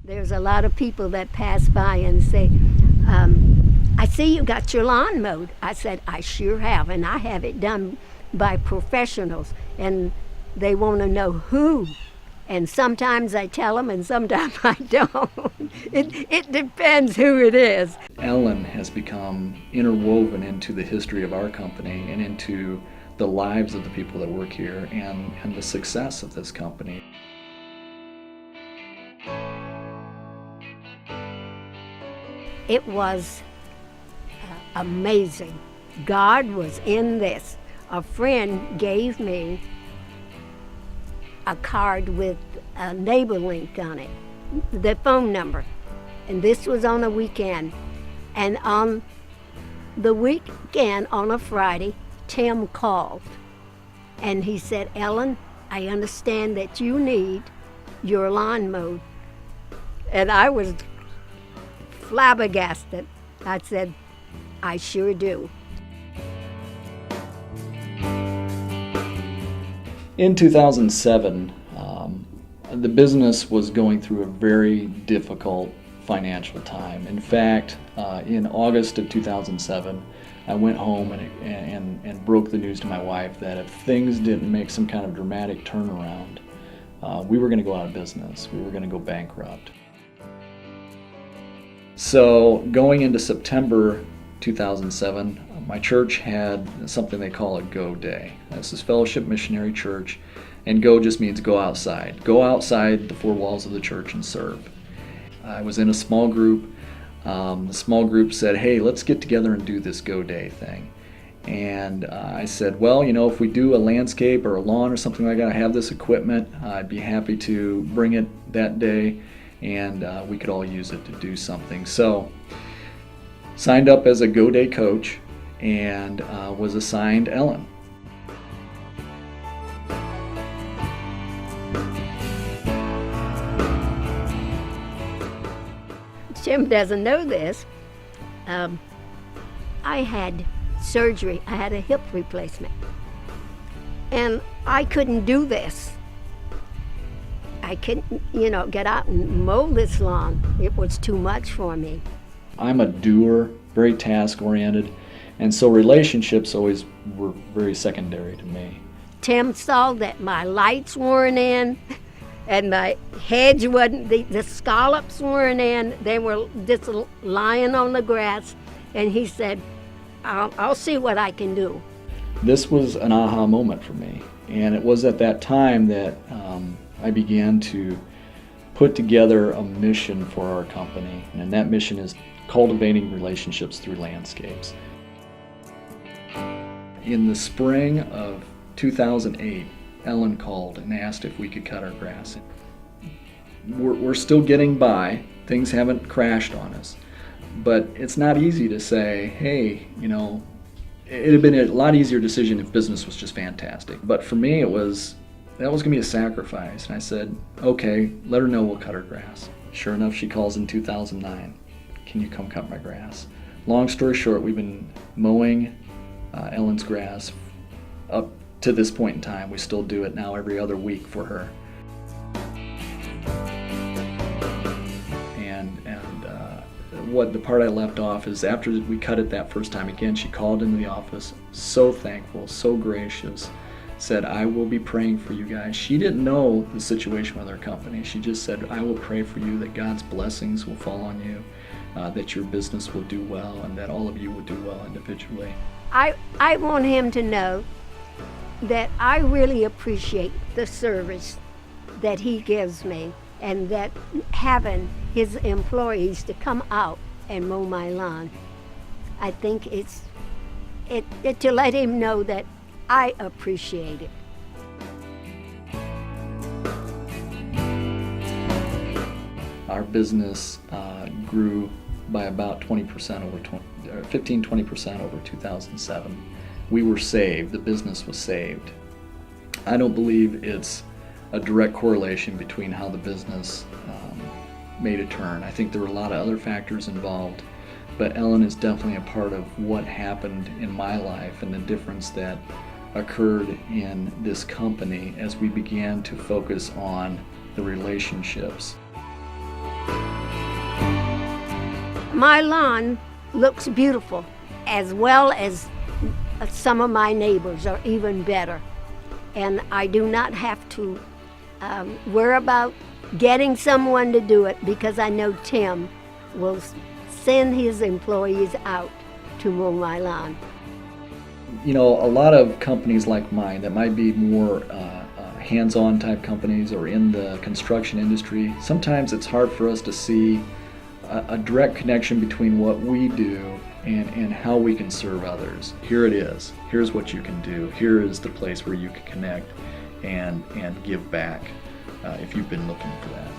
There's a lot of people that pass by and say, I see you got your lawn mowed. I said, I sure have, and I have it done by professionals, and they want to know who. And sometimes I tell them, and sometimes I don't. It depends who it is. Ellen has become interwoven into the history of our company and into the lives of the people that work here and the success of this company. It was amazing. God was in this. A friend gave me a card with a neighbor link on it, the phone number. And this was on a weekend. And on the weekend, on a Friday, Tim called. And he said, Ellen, I understand that you need your lawn mowed. And I was flabbergasted. I said, I sure do. In 2007, the business was going through a very difficult financial time. In fact, in August of 2007, I went home and broke the news to my wife that if things didn't make some kind of dramatic turnaround, we were going to go out of business. We were going to go bankrupt. So going into September 2007, my church had something they call a Go Day. This is Fellowship Missionary Church, and go just means go outside. Go outside the four walls of the church and serve. I was in a small group. The small group said, hey, let's get together and do this Go Day thing. And I said, well, you know, if we do a landscape or a lawn or something like that, I have this equipment. I'd be happy to bring it that day, and we could all use it to do something. So signed up as a Go Day coach and was assigned Ellen. Tim doesn't know this. I had surgery. I had a hip replacement. And I couldn't do this. I couldn't, get out and mow this lawn. It was too much for me. I'm a doer, very task-oriented, and so relationships always were very secondary to me. Tim saw that my lights weren't in, and my hedge wasn't, the scallops weren't in. They were just lying on the grass, and he said, I'll see what I can do. This was an aha moment for me, and it was at that time that I began to put together a mission for our company, and that mission is cultivating relationships through landscapes. In the spring of 2008, Ellen called and asked if we could cut our grass. We're still getting by. Things haven't crashed on us. But it's not easy to say, hey, it'd have been a lot easier decision if business was just fantastic. But for me, that was going to be a sacrifice. And I said, okay, let her know we'll cut her grass. Sure enough, she calls in 2009. Can you come cut my grass? Long story short, we've been mowing Ellen's grass up to this point in time. We still do it now every other week for her. What the part I left off is after we cut it that first time again, she called into the office, so thankful, so gracious, said, I will be praying for you guys. She didn't know the situation with her company. She just said, I will pray for you that God's blessings will fall on you, that your business will do well, and that all of you will do well individually. I want him to know that I really appreciate the service that he gives me, and that having his employees to come out and mow my lawn. I think it's to let him know that I appreciate it. Our business grew by about 20% over 15-20% over 2007. We were saved. The business was saved. I don't believe it's a direct correlation between how the business made a turn. I think there were a lot of other factors involved, but Ellen is definitely a part of what happened in my life and the difference that occurred in this company as we began to focus on the relationships. my lawn looks beautiful, as well as some of my neighbors are even better. And I do not have to worry about getting someone to do it, because I know Tim will send his employees out to mow my lawn. You know, a lot of companies like mine that might be more hands-on type companies or in the construction industry, sometimes it's hard for us to see a direct connection between what we do and how we can serve others. Here it is. Here's what you can do. Here is the place where you can connect and give back if you've been looking for that.